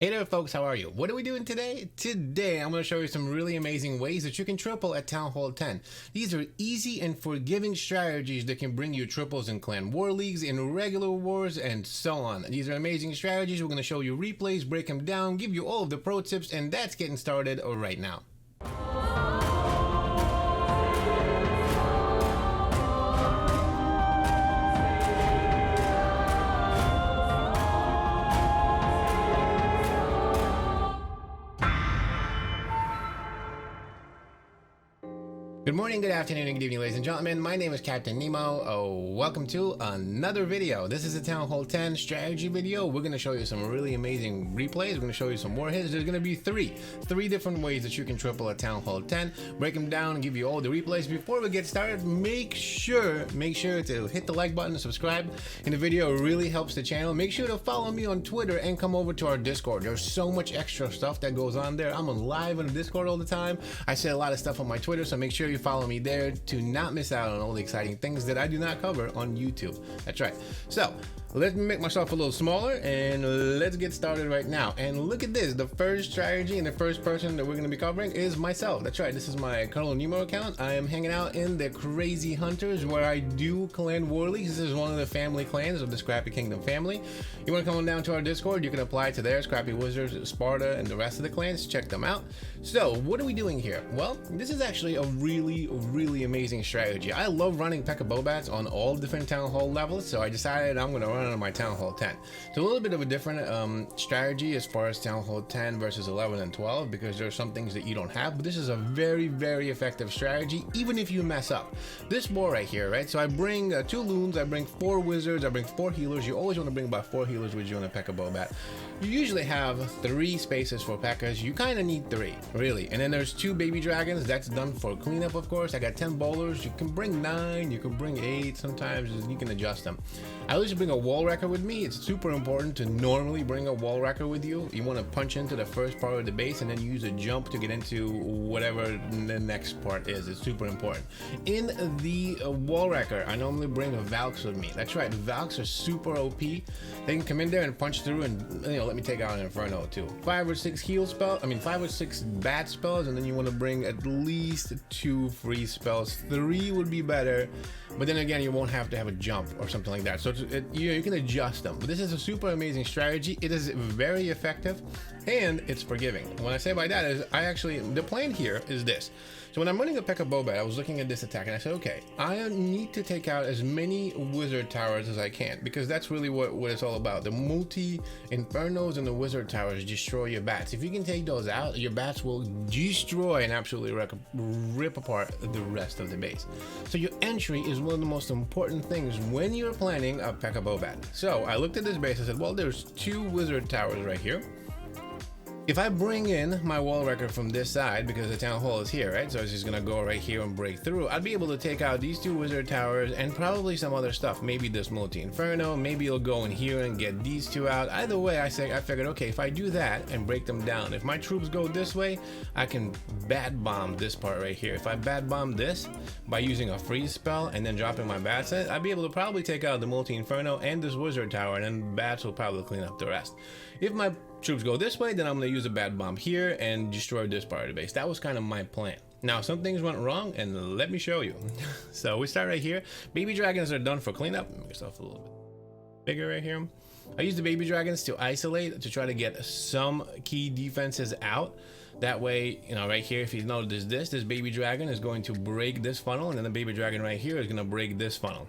Hey there folks, how are you? What are we doing today? Today I'm going to show you some really amazing ways that you can triple at Town Hall 10. These are easy and forgiving strategies that can bring you triples in clan war leagues, in regular wars, and so on. These are amazing strategies. We're going to show you replays, break them down, give you all of the pro tips, and that's getting started right now. Good morning, good afternoon, and good evening, ladies and gentlemen. My name is Captain Nemo. Welcome to another video. This is a Town Hall 10 strategy video. We're going to show you some really amazing replays. We're going to show you some war hits. There's going to be three different ways that you can triple at Town Hall 10. Break them down and give you all the replays. Before we get started, make sure to hit the like button and subscribe. And the video really helps the channel. Make sure to follow me on Twitter and come over to our Discord. There's so much extra stuff that goes on there. I'm on live on the Discord all the time. I say a lot of stuff on my Twitter, so make sure you follow me there to not miss out on all the exciting things that I do not cover on YouTube. That's right. So let me make myself a little smaller and let's get started right now. And look at this. The first strategy and the first person that we're going to be covering is myself. That's right. This is my Colonel Nemo account. I am hanging out in the Crazy Hunters where I do clan war leagues. This is one of the family clans of the Scrappy Kingdom family. You want to come on down to our Discord, you can apply to there. Scrappy Wizards, Sparta, and the rest of the clans. Check them out. So what are we doing here? Well, this is actually a really amazing strategy. I love running P.E.K.K.A. Bobats on all different Town Hall levels, so I decided I'm going to run on my Town Hall 10. So a little bit of a different strategy as far as Town Hall 10 versus 11 and 12, because there are some things that you don't have, but this is a very effective strategy even if you mess up. This war right here, right? So I bring 2 loons, I bring 4 wizards, I bring 4 healers. You always want to bring about 4 healers with you in a P.E.K.K.A. Bobat. You usually have 3 spaces for P.E.K.K.A.s. You kind of need 3, really. And then there's 2 baby dragons. That's done for cleanup, of course. I got 10 bowlers. You can bring 9, you can bring 8. Sometimes you can adjust them. I always bring a wall wrecker with me. It's super important to normally bring a wall wrecker with you. You want to punch into the first part of the base and then use a jump to get into whatever the next part is. It's super important. In the wall wrecker, I normally bring a Valks with me. That's right, Valks are super OP. They can come in there and punch through and, let me take out an Inferno too. 5 or 6 heal spells, 5 or 6 bat spells, and then you want to bring at least 2 free spells. 3 would be better, but then again, you won't have to have a jump or something like that. So you can adjust them. But this is a super amazing strategy. It is very effective and it's forgiving. And what I say by that is the plan here is this. So when I'm running a P.E.K.K.A. Bobat, I was looking at this attack and I said, okay, I need to take out as many wizard towers as I can, because that's really what it's all about. The multi-infernos and the wizard towers destroy your bats. If you can take those out, your bats will destroy and absolutely rip apart the rest of the base. So your entry is one of the most important things when you're planning a P.E.K.K.A. Bobat. So I looked at this base and said, well, there's 2 wizard towers right here. If I bring in my wall wrecker from this side, because the Town Hall is here, right? So it's just gonna go right here and break through. I'd be able to take out these 2 wizard towers and probably some other stuff. Maybe this multi-inferno, maybe you'll go in here and get these 2 out. Either way, I figured, okay, if I do that and break them down, if my troops go this way, I can bad bomb this part right here. If I bad bomb this by using a freeze spell and then dropping my bats in, I'd be able to probably take out the multi-inferno and this wizard tower, and then bats will probably clean up the rest. If my troops go this way, then I'm going to use a bad bomb here and destroy this part of the base. That was kind of my plan. Now, some things went wrong, and let me show you. So we start right here. Baby dragons are done for cleanup. Make yourself a little bit bigger right here. I use the baby dragons to isolate, to try to get some key defenses out. That way, right here, if you notice this baby dragon is going to break this funnel, and then the baby dragon right here is going to break this funnel.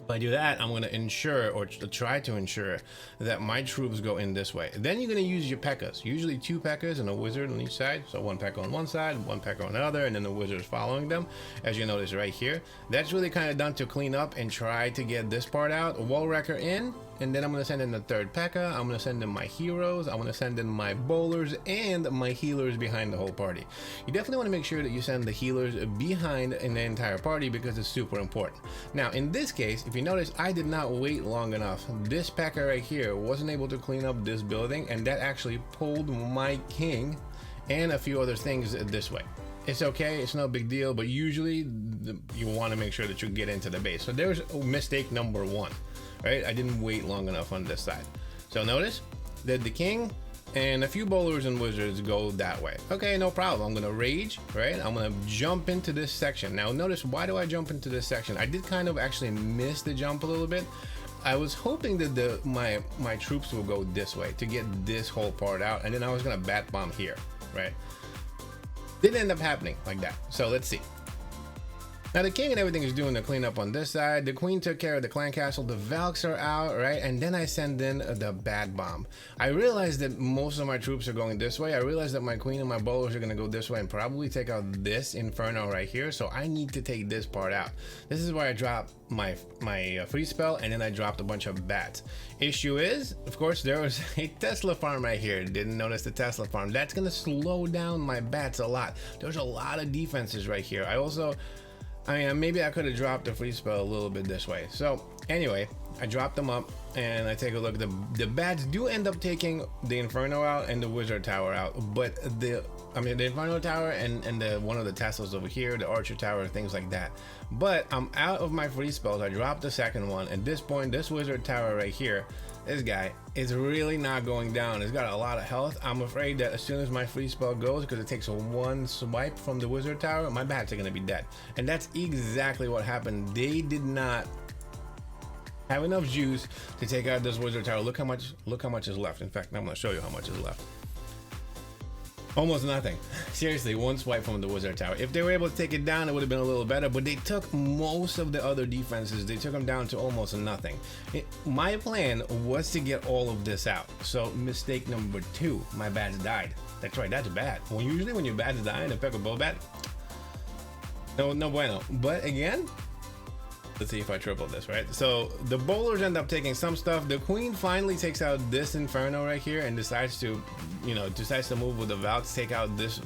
If I do that, I'm going to ensure, or try to ensure, that my troops go in this way. Then you're going to use your P.E.K.K.A.s, usually 2 P.E.K.K.A.s and a wizard on each side. So 1 P.E.K.K.A. on one side, 1 P.E.K.K.A. on the other, and then the wizard is following them, as you notice right here. That's really kind of done to clean up and try to get this part out. A wall wrecker in, and then I'm going to send in the 3rd P.E.K.K.A. I'm going to send in my heroes, I'm going to send in my bowlers, and my healers behind the whole party. You definitely want to make sure that you send the healers behind in the entire party, because it's super important. Now, in this case, if you notice, I did not wait long enough. This P.E.K.K.A. right here wasn't able to clean up this building, and that actually pulled my king and a few other things this way. It's okay, it's no big deal, but usually you want to make sure that you get into the base. So there's mistake number 1, right? I didn't wait long enough on this side. So notice that the king and a few bowlers and wizards go that way. Okay, no problem. I'm gonna rage, right? I'm gonna jump into this section. Now notice, why do I jump into this section? I did kind of actually miss the jump a little bit. I was hoping that my troops will go this way to get this whole part out, and then I was gonna bat bomb here, right? Didn't end up happening like that. So let's see. Now the king and everything is doing the cleanup on this side. The queen took care of the clan castle. The Valks are out, right? And then I send in the bat bomb. I realized that most of my troops are going this way. I realized that my queen and my bowlers are going to go this way and probably take out this inferno right here. So I need to take this part out. This is where I drop my free spell, and then I dropped a bunch of bats. Issue is, of course, there was a Tesla farm right here. Didn't notice the Tesla farm. That's going to slow down my bats a lot. There's a lot of defenses right here. I mean, maybe I could have dropped the free spell a little bit this way. So anyway, I dropped them up and I take a look. The bats do end up taking the Inferno out and the Wizard Tower out, but the Inferno Tower and the one of the Teslas over here, the Archer Tower, things like that. But I'm out of my free spells. I dropped the second one. At this point, this Wizard Tower right here, this guy is really not going down. It's got a lot of health. I'm afraid that as soon as my free spell goes, because it takes one swipe from the Wizard Tower, my bats are going to be dead. And that's exactly what happened. They did not have enough juice to take out this Wizard Tower. Look how much is left. In fact, I'm going to show you how much is left. Almost nothing. Seriously, one swipe from the Wizard Tower. If they were able to take it down, it would have been a little better, but they took most of the other defenses. They took them down to almost nothing. My plan was to get all of this out. So mistake number 2, my bats died. That's right, that's bad. Well, usually when your bats die in a Pekka bow bat, no bueno. But again, let's see if I triple this, right? So the bowlers end up taking some stuff. The queen finally takes out this Inferno right here and decides to move with the Valks, take out this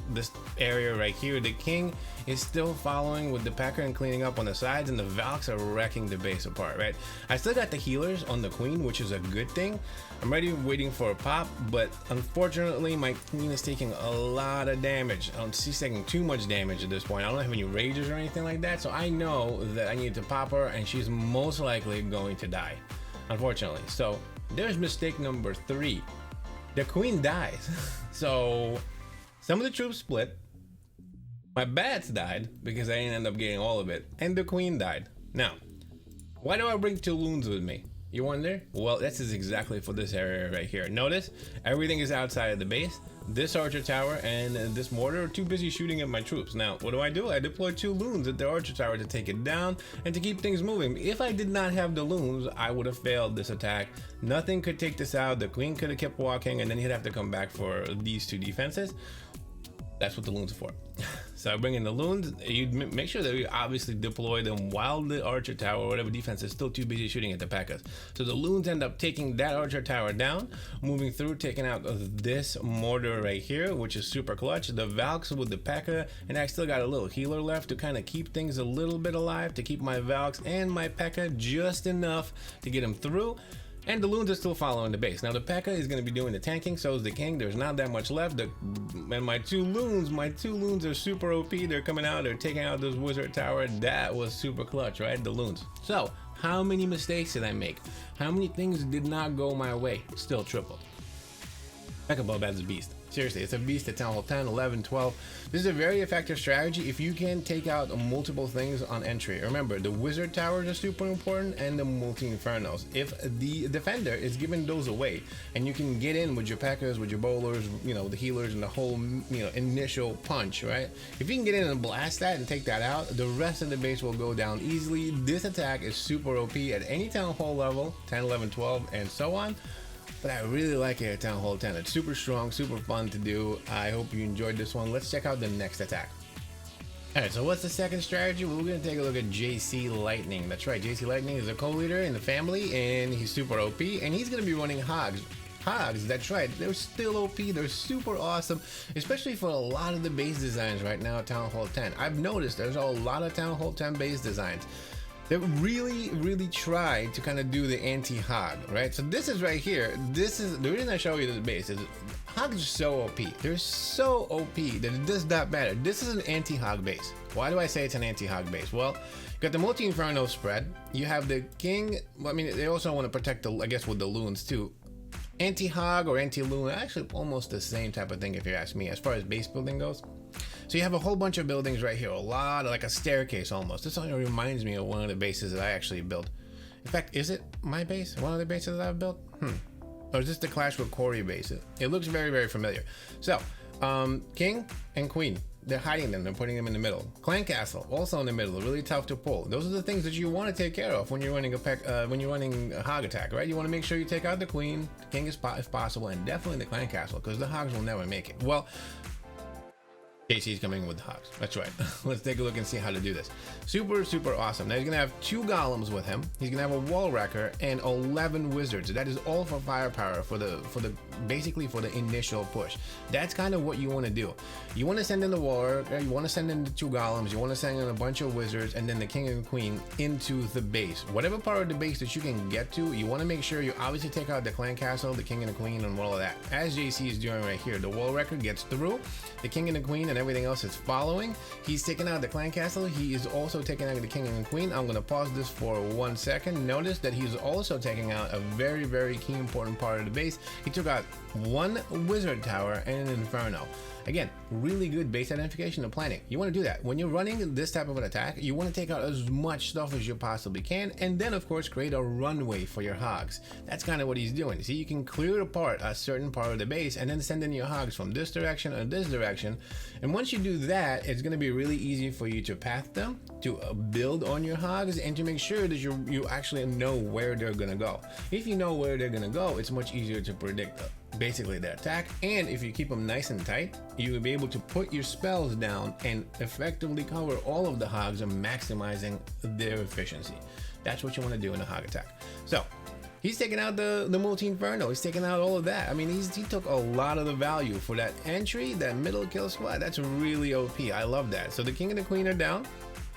area right here. The king is still following with the Pekka and cleaning up on the sides, and the Valks are wrecking the base apart, right? I still got the healers on the queen, which is a good thing. I'm waiting for a pop, but unfortunately my queen is taking a lot of damage. She's taking too much damage at this point. I don't have any rages or anything like that, so I know that I need to pop her, and she's most likely going to die, unfortunately. So there's mistake number 3. The queen dies. So some of the troops split. My bats died because I didn't end up getting all of it, and the queen died. Now, why do I bring 2 loons with me? You wonder? Well, this is exactly for this area right here. Notice everything is outside of the base. This Archer Tower and this mortar are too busy shooting at my troops. Now, what do? I deploy 2 loons at the Archer Tower to take it down and to keep things moving. If I did not have the loons, I would have failed this attack. Nothing could take this out. The queen could have kept walking, and then he'd have to come back for these 2 defenses. That's what the loons are for. So I bring in the loons. You make sure that you obviously deploy them while the Archer Tower or whatever defense is still too busy shooting at the Pekkas. So the loons end up taking that Archer Tower down, moving through, taking out this mortar right here, which is super clutch. The Valks with the Pekka, and I still got a little healer left to kind of keep things a little bit alive, to keep my Valks and my Pekka just enough to get them through. And the loons are still following the base. Now the Pekka is going to be doing the tanking, so is the king. There's not that much left. And my two loons are super OP. They're coming out, they're taking out this Wizard Tower. That was super clutch, right? The loons. So how many mistakes did I make? How many things did not go my way? Still triple. Pekka bow bat is a beast. Seriously, it's a beast at Town Hall 10, 11, 12. This is a very effective strategy if you can take out multiple things on entry. Remember, the Wizard Towers are super important, and the multi-infernos. If the defender is giving those away, and you can get in with your Pekkas, with your bowlers, the healers, and the whole, initial punch, right? If you can get in and blast that and take that out, the rest of the base will go down easily. This attack is super OP at any Town Hall level, 10, 11, 12, and so on. But I really like it at Town Hall 10. It's super strong, super fun to do. I hope you enjoyed this one. Let's check out the next attack. Alright, so what's the second strategy? Well, we're going to take a look at JC Lightning. That's right, JC Lightning is a co-leader in the family, and he's super OP, and he's going to be running Hogs. Hogs, that's right, they're still OP, they're super awesome, especially for a lot of the base designs right now at Town Hall 10. I've noticed there's a lot of Town Hall 10 base designs that really try to kind of do the anti-hog, right? So this is right here. This is the reason I show you this base is hogs are so OP. They're so OP that it does not matter. This is an anti-hog base. Why do I say it's an anti-hog base? Well, you got the multi-inferno spread. You have the king. Well, I mean, they also want to protect the, I guess, with the loons too. Anti-hog or anti-loon, actually almost the same type of thing if you ask me, as far as base building goes. So you have a whole bunch of buildings right here, a lot of, like a staircase almost. This only reminds me of one of the bases that I actually built. In fact, is it my base? One of the bases that I've built? Or is this the Clash with Corey base? It looks very, very familiar. So, king and queen, they're hiding them, they're putting them in the middle. Clan castle, also in the middle, really tough to pull. Those are the things that you want to take care of when you're running a hog attack, right? You want to make sure you take out the queen, the king if possible, and definitely the clan castle, because the hogs will never make it. Well, JC's coming with the hogs. That's right. Let's take a look and see how to do this. Super, super awesome. Now he's gonna have 2 golems with him. He's gonna have a wall wrecker and 11 wizards. That is all for firepower for the basically for the initial push. That's kind of what you want to do. You want to send in the wall wrecker, you want to send in the 2 golems, you want to send in a bunch of wizards, and then the king and queen into the base. Whatever part of the base that you can get to, you want to make sure you obviously take out the clan castle, the king and the queen, and all of that. As JC is doing right here, the wall wrecker gets through, the king and the queen and everything else is following. He's taking out the clan castle. He is also taking out the king and the queen. I'm going to pause this for 1 second. Notice that he's also taking out a very, very key important part of the base. He took out 1 wizard tower and an inferno. Again, really good base identification and planning. You want to do that. When you're running this type of an attack, you want to take out as much stuff as you possibly can, and then of course create a runway for your hogs. That's kind of what he's doing. See, you can clear apart a certain part of the base and then send in your hogs from this direction or this direction. And once you do that, it's going to be really easy for you to path them, to build on your hogs, and to make sure that you actually know where they're going to go. If you know where they're going to go, it's much easier to predict basically their attack. And if you keep them nice and tight, you will be able to put your spells down and effectively cover all of the hogs and maximizing their efficiency. That's what you want to do in a hog attack. So he's taking out the multi-inferno. He's taking out all of that. I mean, he took a lot of the value for that entry, that middle kill squad. That's really OP. I love that. So the king and the queen are down.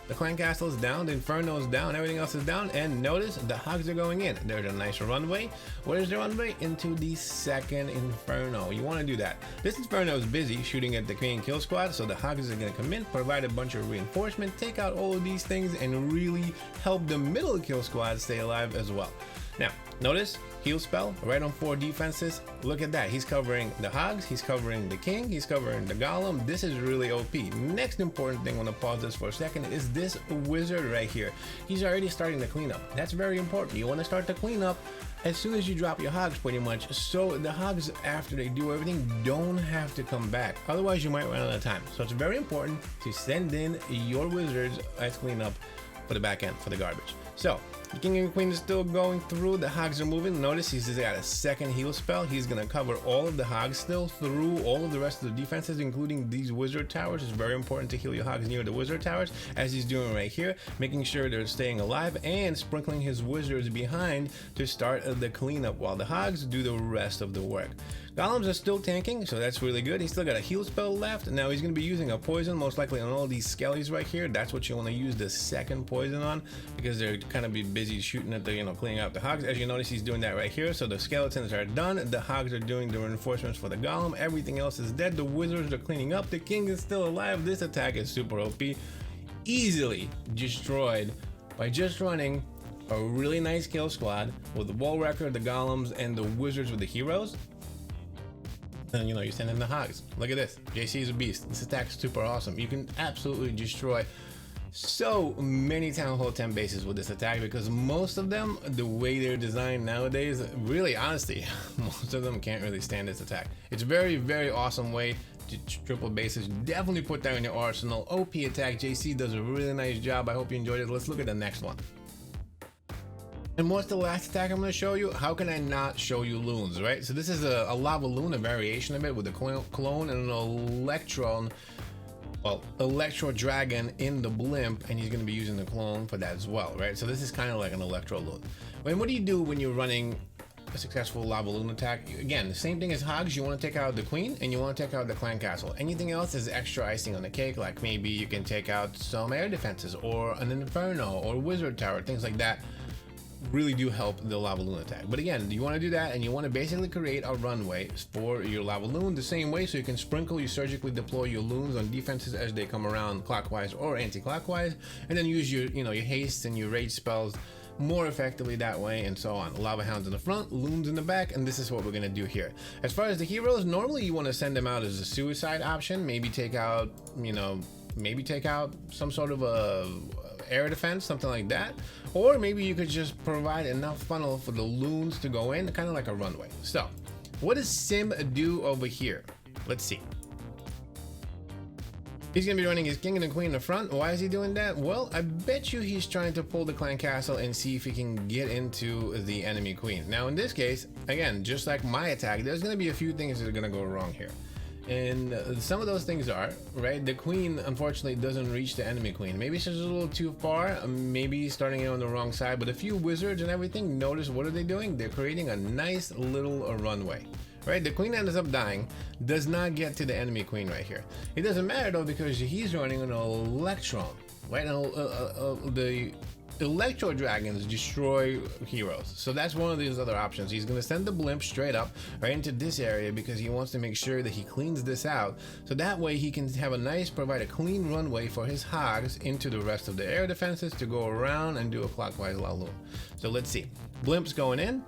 The clan castle is down, the inferno is down, everything else is down, and notice the hogs are going in. There's a nice runway. Where is the runway? Into the second inferno. You want to do that. This inferno is busy shooting at the queen kill squad, so the hogs are going to come in, provide a bunch of reinforcement, take out all of these things, and really help the middle kill squad stay alive as well. Now, notice heal spell right on 4 defenses. Look at that. He's covering the hogs, he's covering the king, he's covering the golem. This is really OP. Next important thing, I want to pause this for a second, is this wizard right here. He's already starting the cleanup. That's very important. You want to start the cleanup as soon as you drop your hogs, pretty much, so the hogs, after they do everything, don't have to come back. Otherwise, you might run out of time. So it's very important to send in your wizards as cleanup for the back end, for the garbage. So the king and queen is still going through. The hogs are moving. Notice he's got a second heal spell. He's going to cover all of the hogs still through all of the rest of the defenses, including these wizard towers. It's very important to heal your hogs near the wizard towers, as he's doing right here, making sure they're staying alive and sprinkling his wizards behind to start the cleanup while the hogs do the rest of the work. Golems are still tanking, so that's really good. He's still got a heal spell left. Now he's going to be using a poison, most likely on all these skellies right here. That's what you want to use the second poison on, because they're kind of busy shooting at the, cleaning out the hogs. As you notice, he's doing that right here. So the skeletons are done. The hogs are doing the reinforcements for the golem. Everything else is dead. The wizards are cleaning up. The king is still alive. This attack is super OP. Easily destroyed by just running a really nice kill squad with the wall wrecker, the golems, and the wizards with the heroes. And you send in the hogs. Look at this. JC is a beast. This attack's super awesome. You can absolutely destroy so many Town Hall 10 bases with this attack, because most of them, the way they're designed nowadays, really, honestly, most of them can't really stand this attack. It's a very, very awesome way to triple bases. Definitely put that in your arsenal. OP attack. JC does a really nice job. I hope you enjoyed it. Let's look at the next one. And what's the last attack I'm going to show you? How can I not show you loons, right? So this is a lava loon, a variation of it, with a clone and an electro dragon in the blimp, and he's going to be using the clone for that as well, right? So this is kind of like an electro loon. And what do you do when you're running a successful lava loon attack? Again, the same thing as hogs. You want to take out the queen and you want to take out the clan castle. Anything else is extra icing on the cake, like maybe you can take out some air defenses or an inferno or wizard tower, things like that. Really do help the lava loon attack. But again, you want to do that, and you want to basically create a runway for your lava loon the same way, so you can sprinkle, you surgically deploy your loons on defenses as they come around clockwise or anti-clockwise, and then use your your haste and your rage spells more effectively that way, and so on. Lava hounds in the front, loons in the back, and this is what we're gonna do here. As far as the heroes, normally you want to send them out as a suicide option. Maybe take out, you know, maybe take out some sort of a air defense, something like that. Or maybe you could just provide enough funnel for the loons to go in, kind of like a runway. So what does Sim do over here? Let's see. He's gonna be running his king and the queen in the front. Why is he doing that? Well, I bet you he's trying to pull the clan castle and see if he can get into the enemy queen. Now in this case, again, just like my attack, there's gonna be a few things that are gonna go wrong here. And some of those things are, right, the queen unfortunately doesn't reach the enemy queen. Maybe she's a little too far, maybe starting it on the wrong side, but a few wizards and everything, notice what are they doing? They're creating a nice little runway. Right, the queen ends up dying, does not get to the enemy queen right here. It doesn't matter though, because he's running an electron, right? The electro dragons destroy heroes, so that's one of these other options. He's going to send the blimp straight up right into this area because he wants to make sure that he cleans this out, so that way he can have a nice, provide a clean runway for his hogs into the rest of the air defenses to go around and do a clockwise La Lune. So let's see, blimp's going in.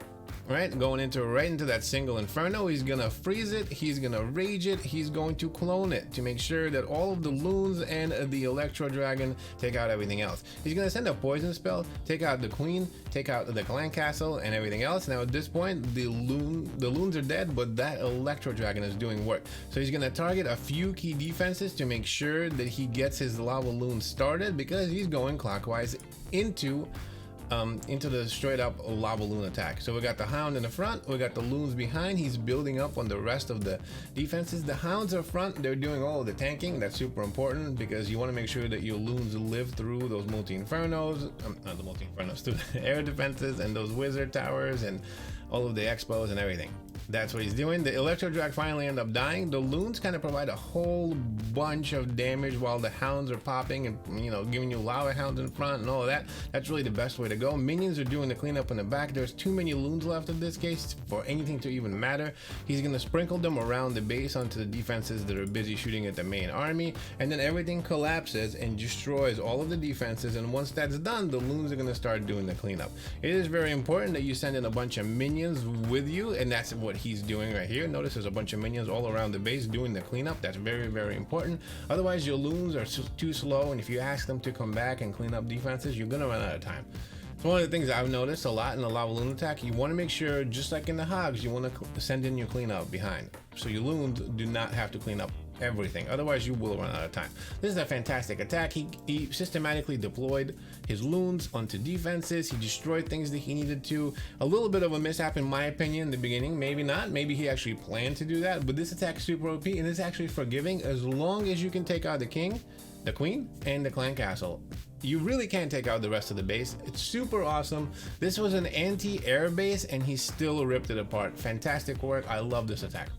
Right, going into right into that single inferno. He's gonna freeze it, he's gonna rage it, he's going to clone it to make sure that all of the loons and the electro dragon take out everything else. He's gonna send a poison spell, take out the queen, take out the clan castle and everything else. Now at this point the loons are dead, but that electro dragon is doing work. So he's gonna target a few key defenses to make sure that he gets his lava loon started, because he's going clockwise into the straight up lava loon attack. So we got the hound in the front, we got the loons behind. He's building up on the rest of the defenses. The hounds are front, they're doing all of the tanking. That's super important because you want to make sure that your loons live through those multi-infernos, not the multi-infernos, through the air defenses and those wizard towers and all of the expos and everything. That's what he's doing. The electro drag finally end up dying. The loons kind of provide a whole bunch of damage while the hounds are popping and, you know, giving you lava hounds in front and all of that. That's really the best way to go. Minions are doing the cleanup in the back. There's too many loons left in this case for anything to even matter. He's going to sprinkle them around the base onto the defenses that are busy shooting at the main army, and then everything collapses and destroys all of the defenses. And once that's done, the loons are going to start doing the cleanup. It is very important that you send in a bunch of minions with you, and that's what he's doing right here. Notice there's a bunch of minions all around the base doing the cleanup. That's very, very important. Otherwise your loons are too slow, and if you ask them to come back and clean up defenses, you're gonna run out of time. So one of the things I've noticed a lot in the lava loon attack, you want to make sure, just like in the hogs, you want to send in your cleanup behind, so your loons do not have to clean up everything, otherwise you will run out of time. This is a fantastic attack. He systematically deployed his loons onto defenses. He destroyed things that he needed to. A little bit of a mishap in my opinion in the beginning, maybe not, maybe he actually planned to do that, but this attack is super OP and it's actually forgiving as long as you can take out the king, the queen, and the clan castle. You really can't take out the rest of the base. It's super awesome. This was an anti-air base and he still ripped it apart. Fantastic work. I love this attack.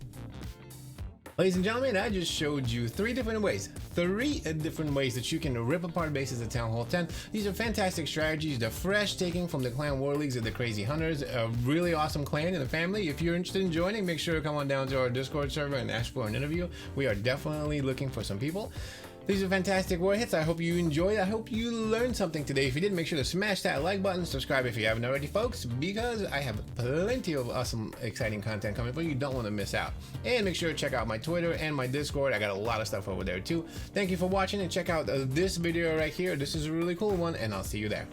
Ladies and gentlemen, I just showed you three different ways that you can rip apart bases at Town Hall 10. These are fantastic strategies. They're fresh, taking from the clan war leagues of the Crazy Hunters, a really awesome clan and a family. If you're interested in joining, make sure to come on down to our Discord server and ask for an interview. We are definitely looking for some people. These are fantastic war hits. I hope you enjoyed. I hope you learned something today. If you did, make sure to smash that like button, subscribe if you haven't already, folks, because I have plenty of awesome, exciting content coming for you. You don't want to miss out. And make sure to check out my Twitter and my Discord. I got a lot of stuff over there too. Thank you for watching, and check out this video right here. This is a really cool one, and I'll see you there.